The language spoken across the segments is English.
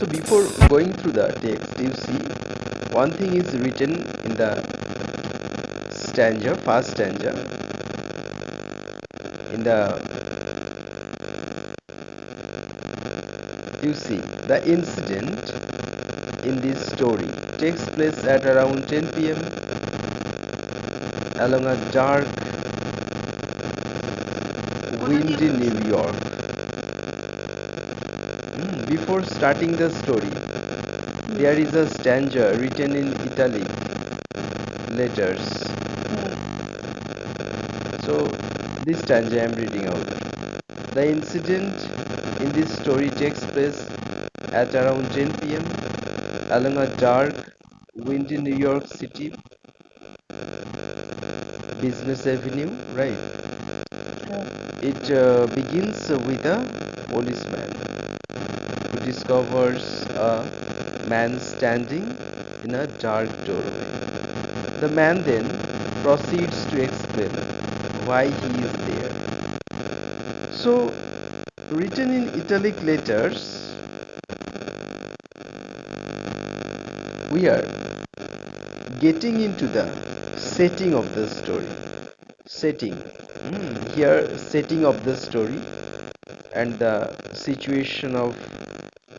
So before going through the text, you see one thing is written in the stanza, first stanza, in the, you see the incident in this story takes place at around 10 p.m. along a dark, windy New York. Before starting the story, there is a stanza written in italic letters. So this stanza I am reading out. The incident in this story takes place at around 10 p.m. along a dark, windy New York City business avenue, right? It begins with a policeman who discovers a man standing in a dark doorway. The man then proceeds to explain why he is there. So, written in italic letters, we are getting into the setting of the story. Setting. Here, setting of the story and the situation of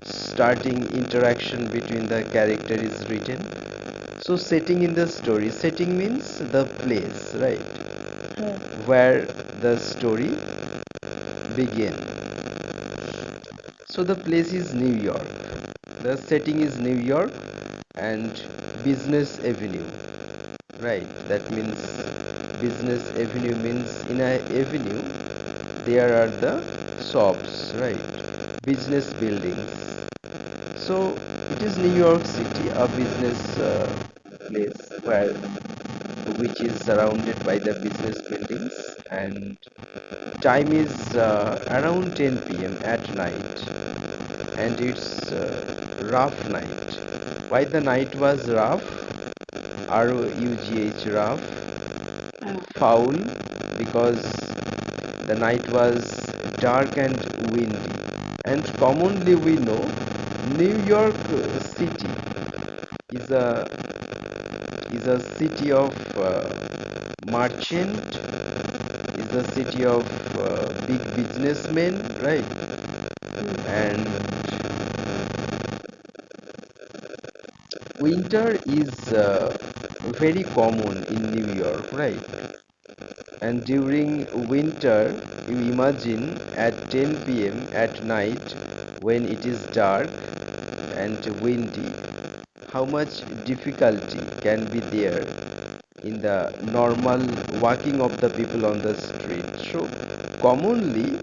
starting interaction between the character is written. So setting in the story, setting means the place, right, where the story begin. So the place is New York, the setting is New York and business avenue, right? That means business avenue means in a avenue there are the shops, right, business buildings. So it is New York City, a business place where which is surrounded by the business buildings, and time is around 10 p.m. at night, and it's rough night. Why the night was rough? ROUGH, rough, foul, because the night was dark and windy. And commonly we know New York City is a city of merchant, is a city of big businessmen, right? And winter is very common in New York, right? And during winter, you imagine at 10 p.m. at night when it is dark and windy, how much difficulty can be there in the normal walking of the people on the street. So commonly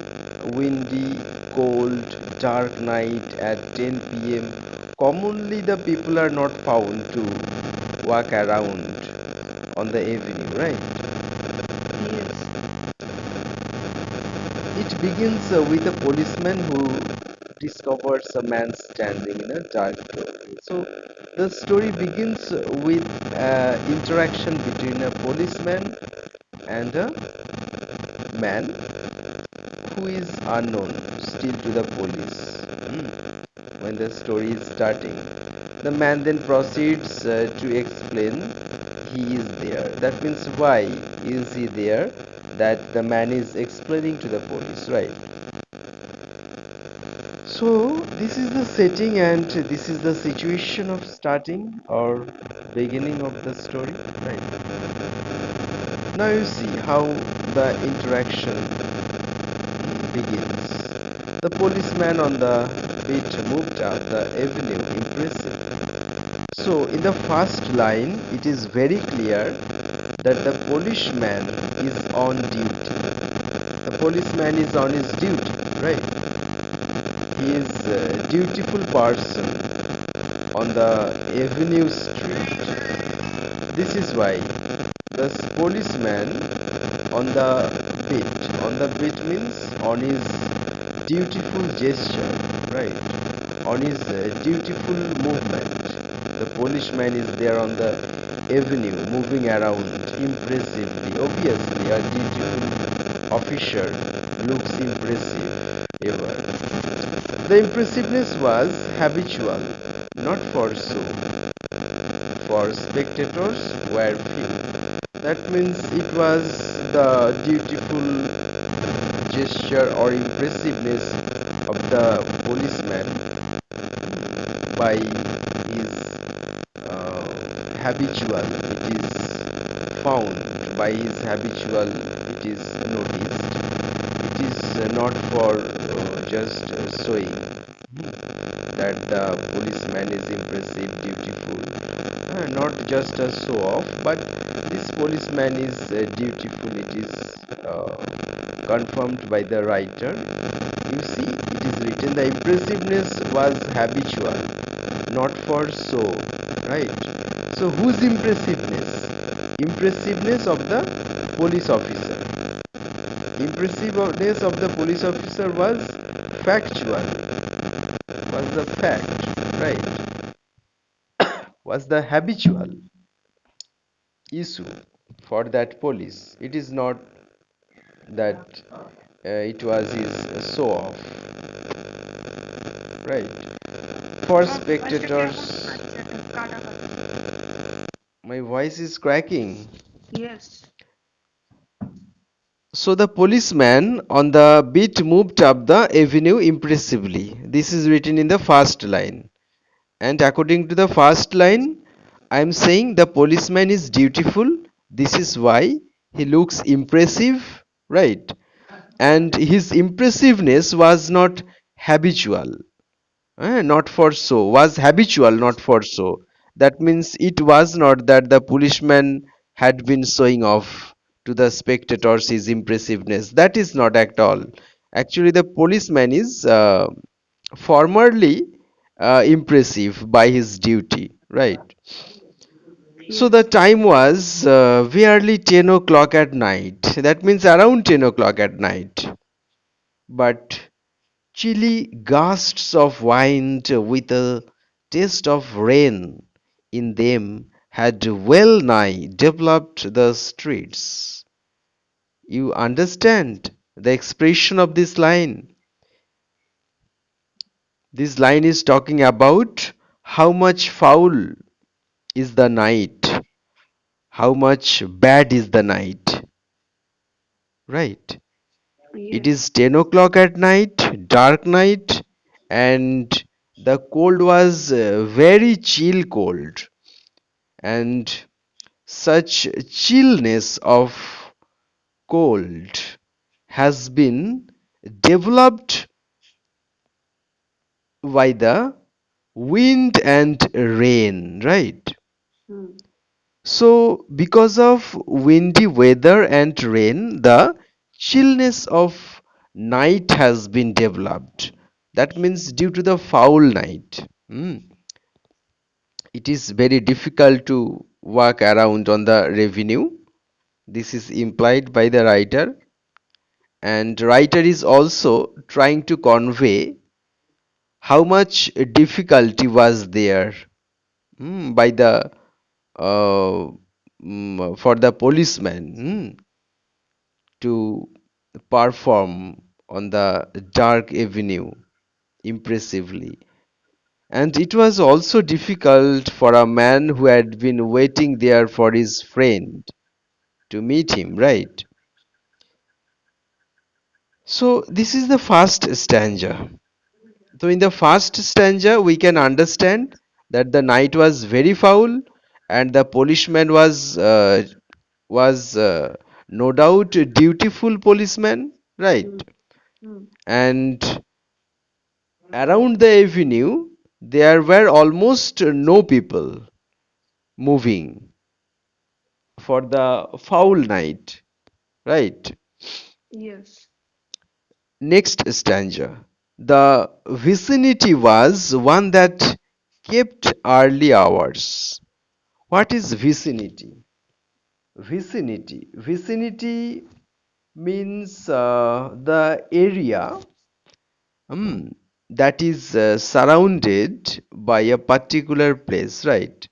windy, cold, dark night at 10 p.m. commonly the people are not found to walk around on the avenue, right? It begins with a policeman who discovers a man standing in a dark doorway. So the story begins with interaction between a policeman and a man who is unknown still to the police. When the story is starting, the man then proceeds to explain he is there. That means why is he there? That the man is explaining to the police, right? So this is the setting and this is the situation of starting or beginning of the story, right? Now you see how the interaction begins. The policeman on the beat moved up the avenue, impressive. So in the first line, it is very clear that the policeman is on duty. The policeman is on his duty, right? He is a dutiful person on the avenue street. This is why the policeman on the beat means on his dutiful gesture, right? On his dutiful movement. The policeman is there on the avenue moving around impressively. Obviously a dutiful officer looks impressive ever. The impressiveness was habitual, not for show, for spectators were few. That means it was the dutiful gesture or impressiveness of the policeman by his habitual, it is found, by his habitual, it is noticed. It is not for just showing that the policeman is impressive, dutiful, not just a show off, but this policeman is dutiful, it is confirmed by the writer. You see, it is written the impressiveness was habitual, not for show, right? So whose impressiveness? Impressiveness of the police officer. Impressiveness of the police officer was factual, was the fact, right? Was the habitual issue for that police. It is not that it was his show off, right? For spectators, my voice is cracking. Yes. So the policeman on the beat moved up the avenue impressively. This is written in the first line. And according to the first line, I am saying the policeman is dutiful. This is why he looks impressive, right? And his impressiveness was not habitual. Not for so, was habitual, not for so. That means it was not that the policeman had been showing off to the spectators his impressiveness. That is not at all. Actually, the policeman is formerly impressive by his duty, right? So the Yes. time was barely 10 o'clock at night. That means around 10 o'clock at night. But chilly gusts of wind with a taste of rain in them had well nigh developed the streets. You understand the expression of this line? This line is talking about how much foul is the night, how much bad is the night, right? It Yes. is 10 o'clock at night, dark night, and the cold was very chill cold. And such chillness of cold has been developed by the wind and rain, right? Hmm. So, because of windy weather and rain, the chillness of night has been developed. That means due to the foul night. It is very difficult to walk around on the revenue. This is implied by the writer, and writer is also trying to convey how much difficulty was there by the for the policeman to perform on the dark avenue impressively. And it was also difficult for a man who had been waiting there for his friend to meet him, right? So, this is the first stanza. So, in the first stanza, we can understand that the night was very foul and the policeman was no doubt a dutiful policeman, right? Hmm. Hmm. And around the avenue, there were almost no people moving for the foul night, right? Yes. Next stanza. The vicinity was one that kept early hours. What is vicinity? Vicinity means the area that is surrounded by a particular place, right?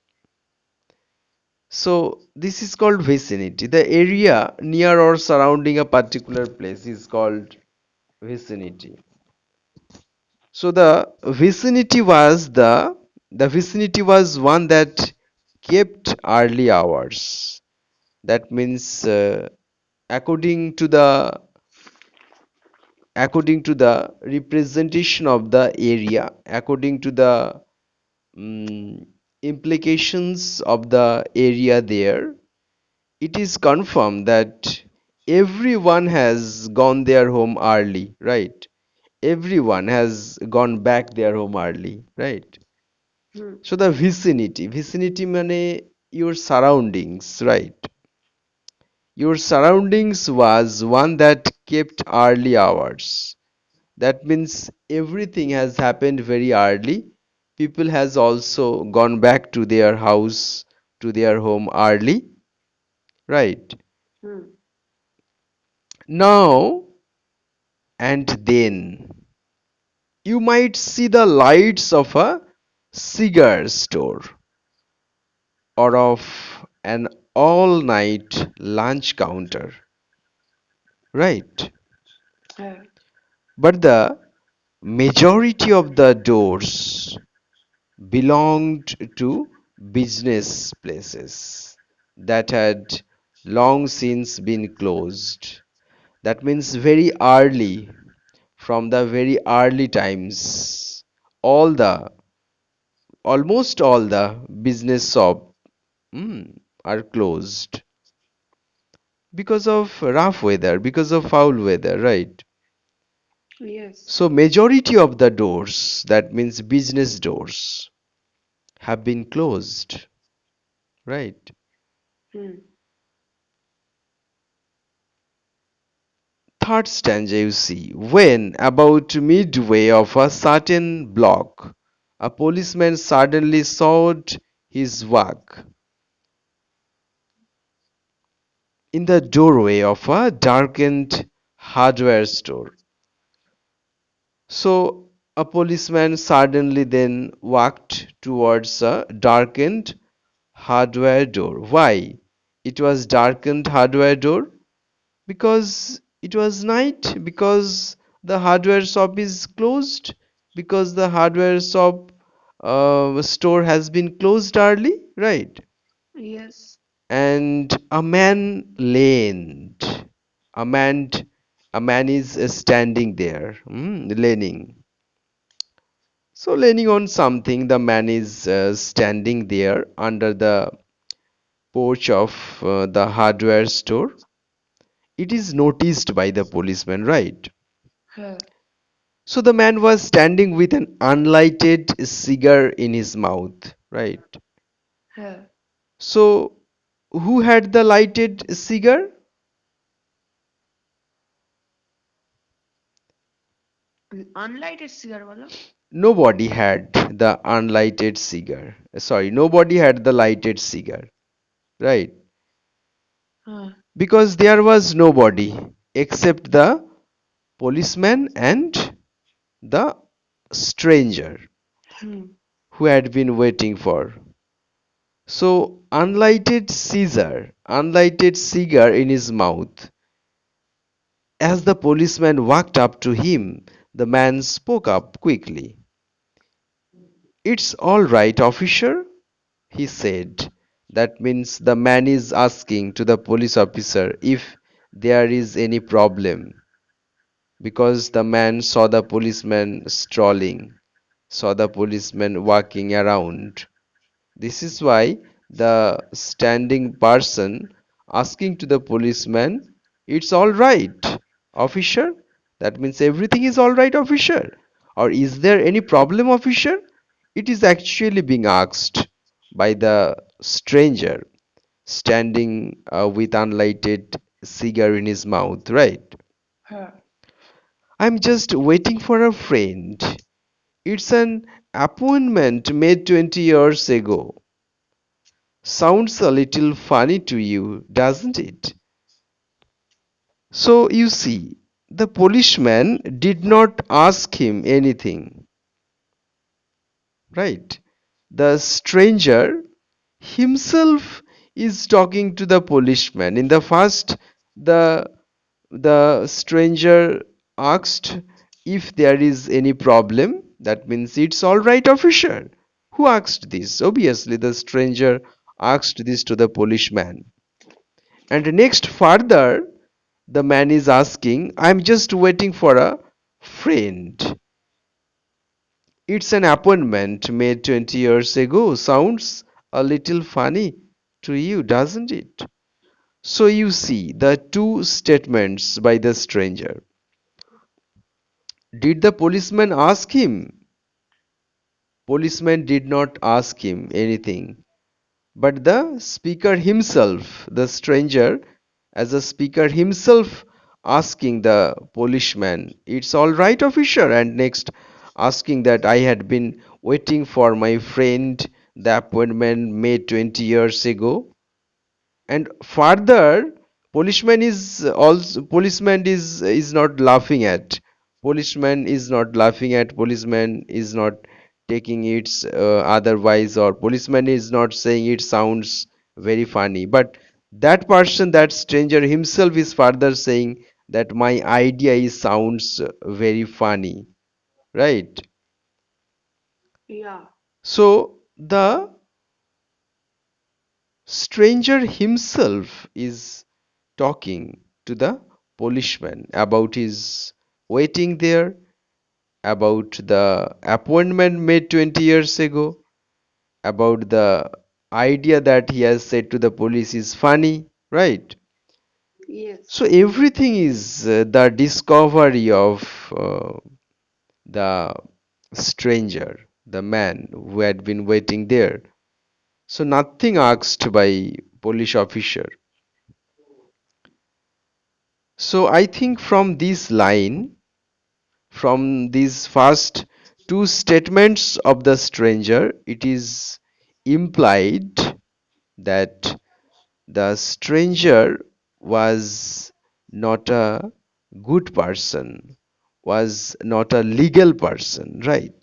So this is called vicinity. The area near or surrounding a particular place is called vicinity. So the vicinity was one that kept early hours. That means according to the representation of the area, according to the mm, implications of the area there, it is confirmed that everyone has gone their home early, right? Everyone has gone back their home early, right? Hmm. So the vicinity means your surroundings, right? Your surroundings was one that kept early hours. That means everything has happened very early. People has also gone back to their house, to their home early, right? Hmm. Now and then you might see the lights of a cigar store or of an all-night lunch counter, right? Yeah. But the majority of the doors belonged to business places that had long since been closed. That means very early, from the very early times, all the almost all the business shop are closed because of rough weather, because of foul weather, right? Yes. So majority of the doors, that means business doors, have been closed, right? Hmm. Third stanza, you see, when about midway of a certain block, a policeman suddenly sought his work in the doorway of a darkened hardware store. So a policeman suddenly then walked towards a darkened hardware door. Why? It was darkened hardware door because it was night, because the hardware shop is closed, because the hardware shop store has been closed early, right? Yes. And a man leaned. A man, a man is standing there, leaning. So leaning on something, the man is standing there under the porch of the hardware store. It is noticed by the policeman, right? Yeah. So the man was standing with an unlighted cigar in his mouth, right? Yeah. So who had the lighted cigar? Unlighted cigar wala. Nobody had the unlighted cigar. Sorry, nobody had the lighted cigar, right? Huh. Because there was nobody except the policeman and the stranger Hmm. who had been waiting for. So, unlighted cigar in his mouth. As the policeman walked up to him, the man spoke up quickly. "It's all right, officer," he said. That means the man is asking to the police officer if there is any problem, because the man saw the policeman strolling, saw the policeman walking around. This is why the standing person asking to the policeman, "It's all right, officer." That means everything is all right, officer. Or is there any problem, officer? It is actually being asked by the stranger standing with unlighted cigar in his mouth, right? Huh. "I'm just waiting for a friend. It's an appointment made 20 years ago." Sounds a little funny to you, doesn't it? So you see, the policeman did not ask him anything, right? The stranger himself is talking to the policeman. In the first, the stranger asked If there is any problem, that means it's all right, officer. Who asked this? Obviously, the stranger asked this to the policeman. And next, further, the man is asking, I'm just waiting for a friend. It's an appointment made 20 years ago. Sounds a little funny to you, doesn't it? So you see the two statements by the stranger. Did the policeman ask him? Policeman did not ask him anything. But the speaker himself, the stranger, as a speaker himself, asking the policeman, it's all right, officer, and next asking that I had been waiting for my friend, the appointment made 20 years ago. And further, policeman is not laughing at. Policeman is not taking it otherwise, or policeman is not saying it sounds very funny. But that person, that stranger himself, is further saying that my idea is sounds very funny, right? Yeah. So the stranger himself is talking to the policeman about his waiting there, about the appointment made 20 years ago, about the idea that he has said to the police is funny, right? So Yes. everything is the discovery of the stranger, the man who had been waiting there. So nothing asked by police officer. So I think from this line, from these first two statements of the stranger, it is implied that the stranger was not a good person, was not a legal person, right?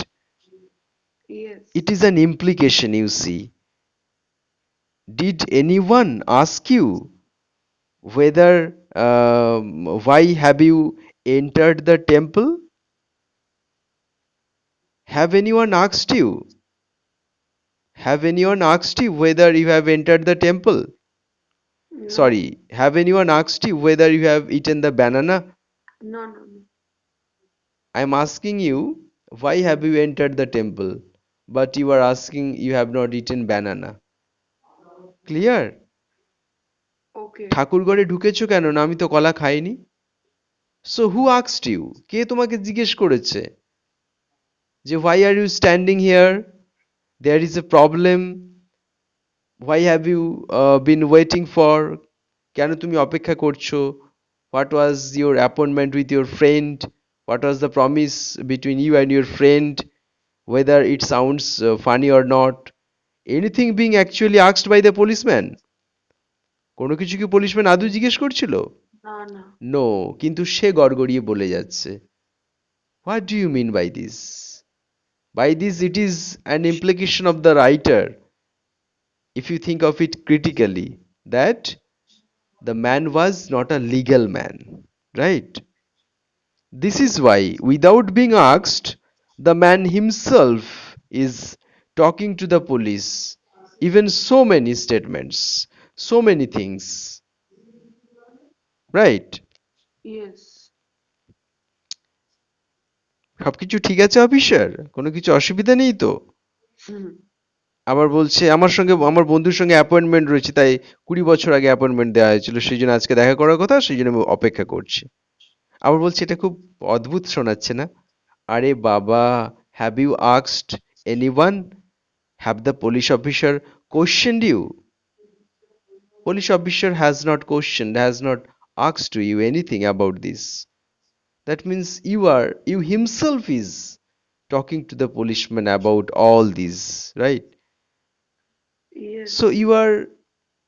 It Yes. is an implication, you see. Did anyone ask you whether why have you entered the temple? Have anyone asked you? Have anyone asked you whether you have entered the temple? No. Sorry, have anyone asked you whether you have eaten the banana? No, no, no. I'm asking you, why have you entered the temple? But you are asking you have not eaten banana. Clear? Okay. ঠাকুরঘরে ঢুকেছো কেন? না আমি তো কলা খাইনি। So who asked you? কে তোমাকে জিজ্ঞেস করেছে যে why are you standing here? There is a problem. Why have you been waiting for? কেন তুমি অপেক্ষা করছো? What was your appointment with your friend? What was the promise between you and your friend? Whether it sounds funny or not? Anything being actually asked by the policeman? কোনো কিছু কি policeman আদৌ জিজ্ঞেস করছিল? না, না। No, কিন্তু সে গড়গড়িয়ে বলে যাচ্ছে। What do you mean by this? By this, it is an implication of the writer, if you think of it critically, that the man was not a legal man, right? This is why, without being asked, the man himself is talking to the police. Even so many statements, so many things, right? Yes. সবকিছু ঠিক আছে officer? কোনো কিছু অসুবিধা নেই তো? হুম। আবার বলছে আমার সঙ্গে আমার বন্ধুর সঙ্গে অ্যাপয়েন্টমেন্ট রয়েছে, তাই 20 বছর আগে অ্যাপয়েন্টমেন্ট দেওয়া হয়েছিল, সেই জন্য আজকে দেখা করার কথা, সেই জন্য আমি অপেক্ষা করছি। আবার বলছে এটা খুব অদ্ভুত শোনাচ্ছে না? আরে বাবা, have you asked anyone? Have the police officer questioned you? Police officer has not questioned, has not asked to you anything about this. That means you himself is talking to the policeman about all these, right? So Yes. you are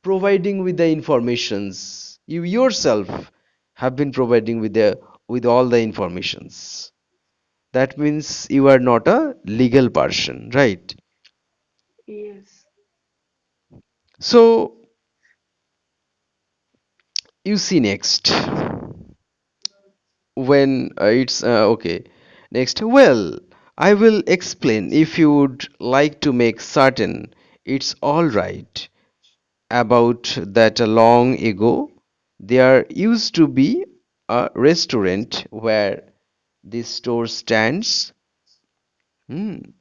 providing with the informations. You yourself have been providing with all the informations. That means you are not a legal person, right? Yes. So you see next when it's okay. Next, well, I will explain if you would like to make certain it's all right about that long ago. There used to be a restaurant where this store stands.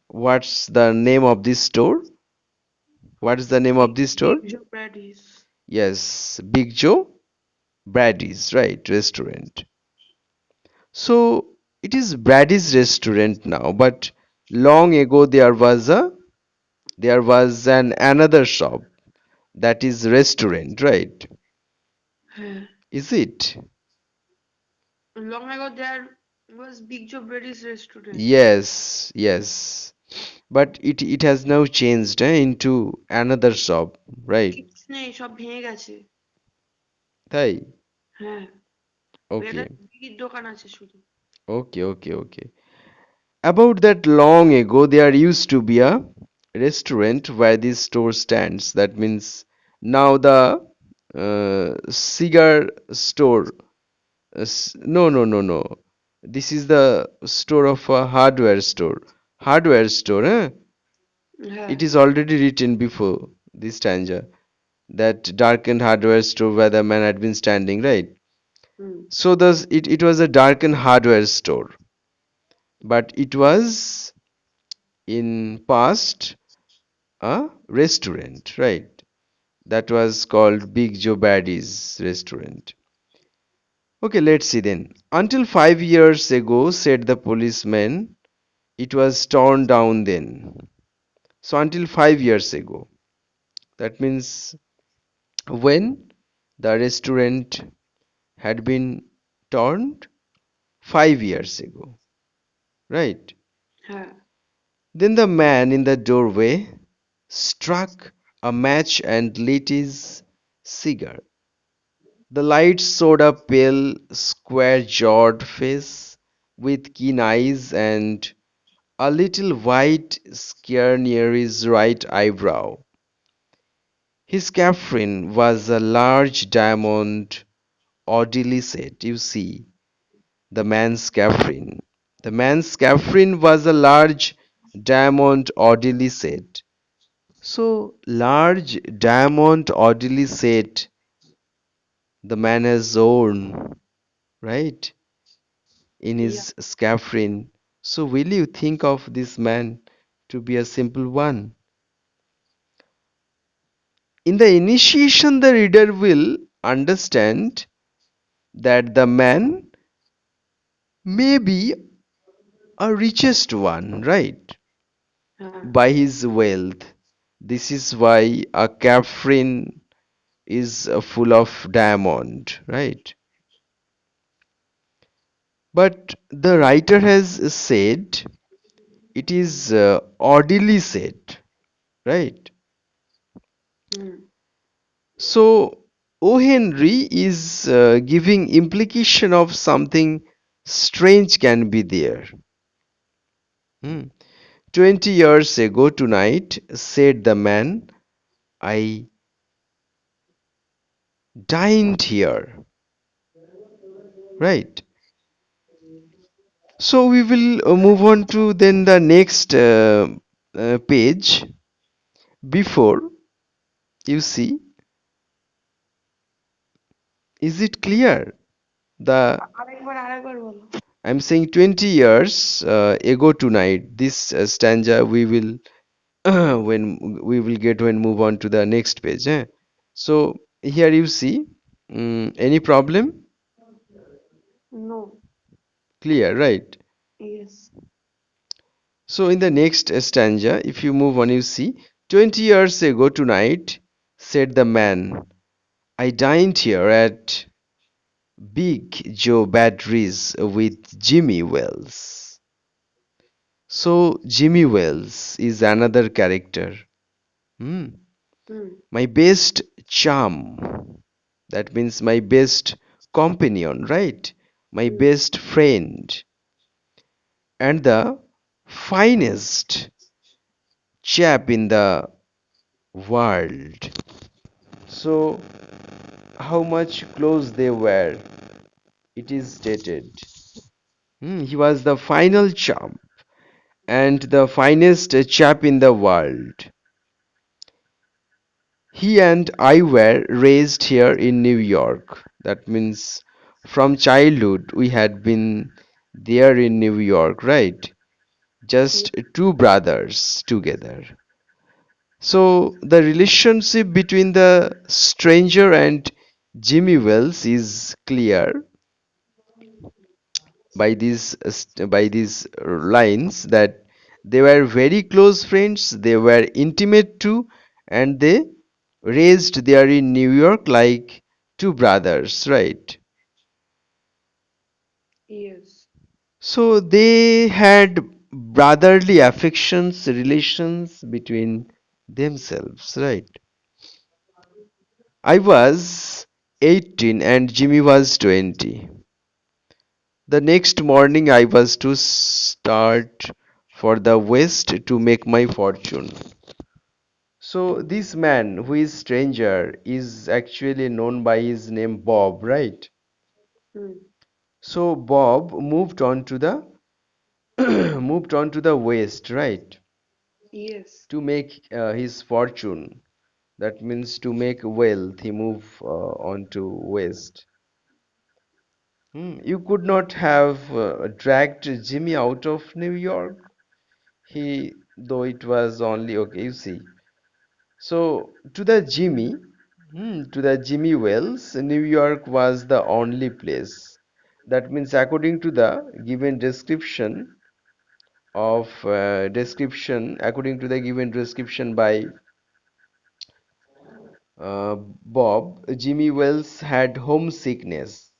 What's the name of this store? What is the name of this store? Big Joe Brady's. Yes, Big Joe Brady's, right, restaurant. So it is Brady's restaurant now, but long ago there was an another shop that is restaurant, right? হ্যাঁ, Is it? long ago there was Big Joe Brady's restaurant. Yes, yes. But it has now changed into another shop, right? কিচ্ছু নেই, সব ভেঙে গেছে। তাই? হ্যাঁ, ওই একটা Okay. বিড়ির দোকান আছে শুধু। Okay, okay, okay. About that long ago, there used to be a restaurant where this store stands. That means now the cigar store. No, no, no, no. This is the store of a hardware store. Hardware store, eh? হ্যাঁ, It is already written before this stanza. That darkened hardware store where the man had been standing, right? Hmm, So thus it was a darkened hardware store, but it was in past a restaurant, right? That was called Big Joe Baddy's restaurant. Okay, let's see then. Until 5 years ago, said the policeman, it was torn down then. So until 5 years ago, that means when the restaurant had been torn 5 years ago, right? হ্যাঁ, Then the man in the doorway struck a match and lit his cigar. The light showed a pale, square-jawed face with keen eyes and a little white scar near his right eyebrow. His capfrin was a large diamond oddly set. You see, the man's capfrin. The man's capfrin was a large diamond oddly set. So, large diamond oddly set the man has worn, right? In yeah, his scaphandrian. So, will you think of this man to be a simple one? In the initiation, the reader will understand that the man may be a richest one, right? হ্যাঁ, By his wealth. This is why a capfrin is full of diamond, right? But the writer has said it is oddly said, right? Hmm, So O. Henry is giving implication of something strange can be there. Hmm. 20 years ago tonight, said the man, I dined here, right? So we will move on to then the next page. Before you see, is it clear? The আরেকবার বলো। I'm saying 20 years ago tonight. This stanza we will when we will get when move on to the next page. So here you see, any problem? No, Clear, right? yes, So in the next stanza, if you move on, you see, 20 years ago tonight, said the man, I dined here at Big Joe Badries with Jimmy Wells. So Jimmy Wells is another character. Hmm. Hmm, My best charm. That means my best companion, right? My hmm, best friend. And the finest chap in the world. So, how much clothes they wear? It is stated. He was the final champ and the finest chap in the world. He and I were raised here in New York. That means from childhood we had been there in New York, right? Yeah. Just two brothers together. So the relationship between the stranger and Jimmy Wells is clear by these lines that they were very close friends, they were intimate too, and they raised there in New York like two brothers, right? Yes. So they had brotherly affections, relations between themselves, right? I was 18 and Jimmy was 20. The next morning I was to start for the West to make my fortune. So this man who is stranger is actually known by his name Bob, right? Hmm. So Bob moved on to the moved on to the West, right? Yes. To make his fortune. That means to make wealth. He moved on to West. You could not have dragged Jimmy out of New York. Though it was only okay, you see. So to the Jimmy Wells, New York was the only place. That means according to the given according to the given description by Bob, Jimmy Wells had homesickness.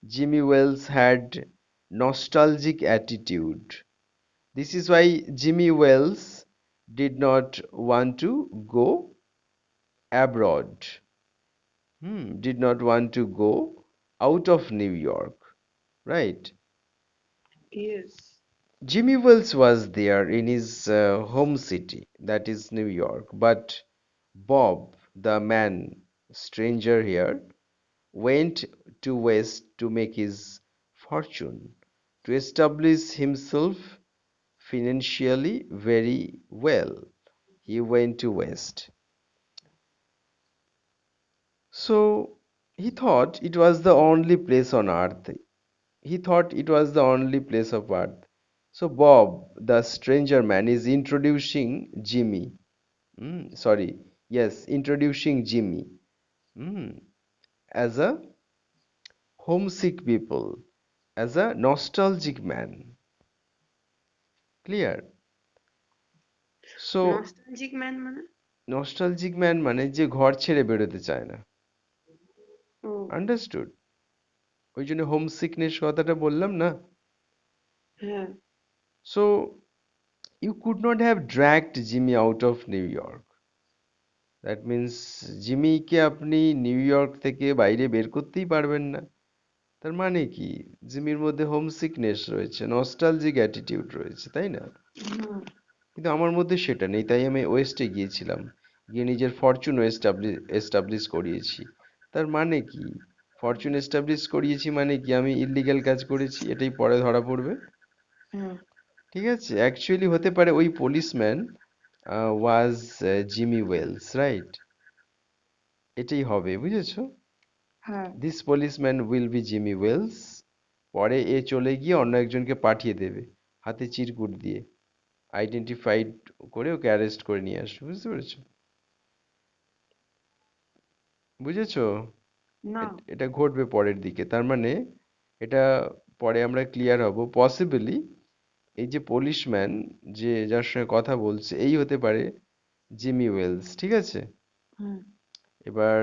Jimmy Wells had nostalgic attitude. This is why Jimmy Wells did not want to go abroad. Did not want to go out of New York, right? Yes. Jimmy Wells was there in his home city, that is New York, but Bob, the man, stranger here, went to West to make his fortune, to establish himself financially very well. He went to West. So he thought it was the only place on earth. He thought it was the only place of earth. So Bob, the stranger man, is introducing Jimmy. Sorry, yes, introducing Jimmy mm, as a homesick people, as a nostalgic man. Clear? So Nostalgic man মানে? Nostalgic man মানে যে ঘর ছেড়ে বেরোতে চায় না। Oh. Understood? ওই জন্য হোম সিকনেস কথাটা বললাম না। হ্যাঁ। So you could not have dragged Jimmy out of New York. That means জিমিকে আপনি নিউ ইয়র্ক থেকে বাইরে বের করতেই পারবেন না। তার মানে কি? জিমির মধ্যে হোম সিকনেস রয়েছে, নস্টালজিক অ্যাটিটিউড রয়েছে, তাই না? হুম। কিন্তু আমার মধ্যে সেটা নেই, তাই আমি ওয়েস্টে গিয়েছিলাম, গিয়ে নিজের ফরচুন এস্টাবলিশ করিয়েছি। তার মানে কি? ফরচুন এস্টাবলিশ করিয়েছি মানে কি আমি ইল্লিগ্যাল কাজ করেছি এটাই পরে ধরা পড়বে। হ্যাঁ। ঠিক আছে, অ্যাকচুয়ালি হতে পারে ওই policeman was Jimmy Wales, right? এটাই হবে, বুঝেছো? হ্যাঁ। This policeman will be Jimmy Wales. পরে এ চলে গিয়ে অন্য একজনকে পাঠিয়ে দেবে হাতে চিরকুট দিয়ে, আইডেন্টিফাইড করে ওকে অ্যারেস্ট করে নিয়ে আসবে, বুঝতে পেরেছো? বুঝেছো? না। এটা ঘটবে পরের দিকে, তার মানে এটা পরে আমরা ক্লিয়ার হব। পসিবলি এই যে পুলিশম্যান যে যার সঙ্গে কথা বলছে এই হতে পারে জিমি ওয়েলস, ঠিক আছে? হুম। এবার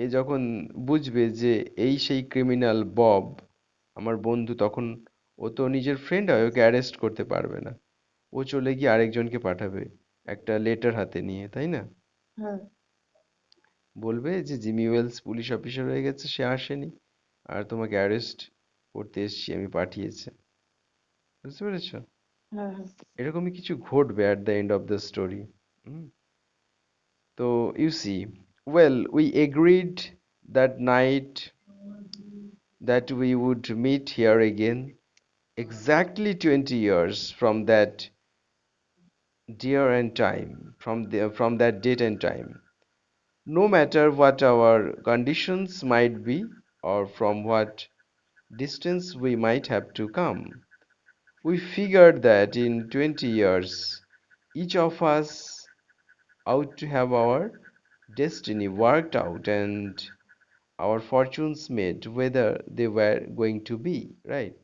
এ যখন বুঝবে যে এই সেই ক্রিমিনাল বব আমার বন্ধু, তখন ও তো নিজের ফ্রেন্ড হয়, ওকে অ্যারেস্ট করতে পারবে না। ও চলে গিয়ে আরেকজনকে পাঠাবে একটা লেটার হাতে নিয়ে, তাই না? হ্যাঁ। বলবে যে জিমি ওয়েলস পুলিশ অফিসার হয়ে গেছে, সে আসেনি, আর তোমাকে অ্যারেস্ট করতে এসেছি আমি, পাঠিয়েছে। বুঝতে পেরেছো? হ্যাঁ। হ্যাঁ। এরকমই কিছু ঘটবে at the end of the story. তো you see, well we agreed that night that we would meet here again. exactly 20 years from that dear and time, from that date and time. No matter what our conditions might be, or from what distance we might have to come, we figured that in 20 years, each of us ought to have our destiny worked out and our fortunes made, whether they were going to be, right?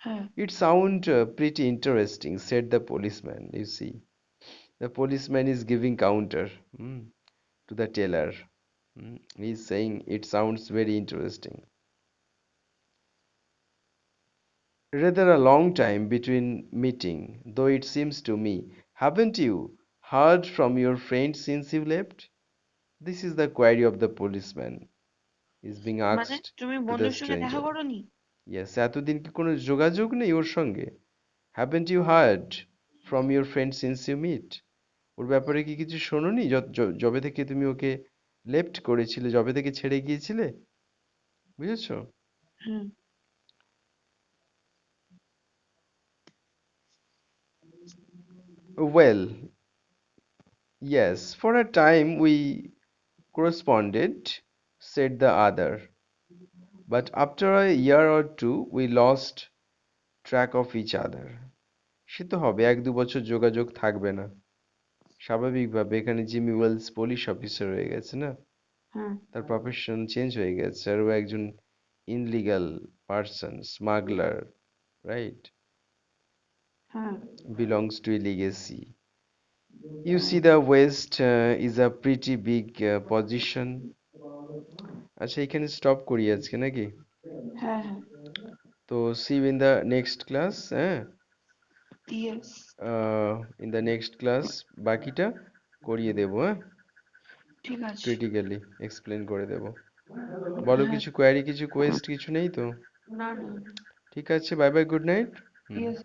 হ্যাঁ It sounds pretty interesting, said the policeman. You see, the policeman is giving counter to the tailor. He's saying it sounds very interesting. Rather a long time between meeting, though it seems to me. Haven't you heard from your friend since you left? This is the query of the policeman. Is being মানে asked তুমি to the বন্ধুর সঙ্গে দেখা stranger. করোনি? Yes, এতদিন কি কোনো যোগাযোগ নেই ওর সঙ্গে? Haven't you heard from your friend since you meet? ওর ব্যাপারে কি কিছু শোনোনি যবে থেকে তুমি ওকে লেফট করেছিলে, যবে থেকে ছেড়ে গিয়েছিলে? বুঝেছো? হুম Well, yes, for a time we corresponded, said the other, but after a year or two we lost track of each other. সে তো হবে, 1-2 বছর যোগাযোগ থাকবে না স্বাভাবিকভাবে। এখানে জিমি ওয়েলস পুলিশ অফিসার হয়ে গেছে না, হুম তার প্রফেশন চেঞ্জ হয়ে গেছে, আর ও একজন illegal person, smuggler, right? Hmm Belongs to a legacy. You see, the West is a pretty big position. আচ্ছা, এখানে স্টপ করি আজকে নাকি? হ্যাঁ হ্যাঁ তো see you in the next class, হ্যাঁ? Yes In the next class বাকিটা করিয়ে দেবো, হ্যাঁ? ঠিক আছে ক্রিটিক্যালি এক্সপ্লেন করে দেবো। বলো, হ্যাঁ কিছু কোয়েরি, কিছু কোয়েস্ট কিছু নেই তো? না না ঠিক আছে, বাই বাই, গুড নাইট। হুম। ইয়েস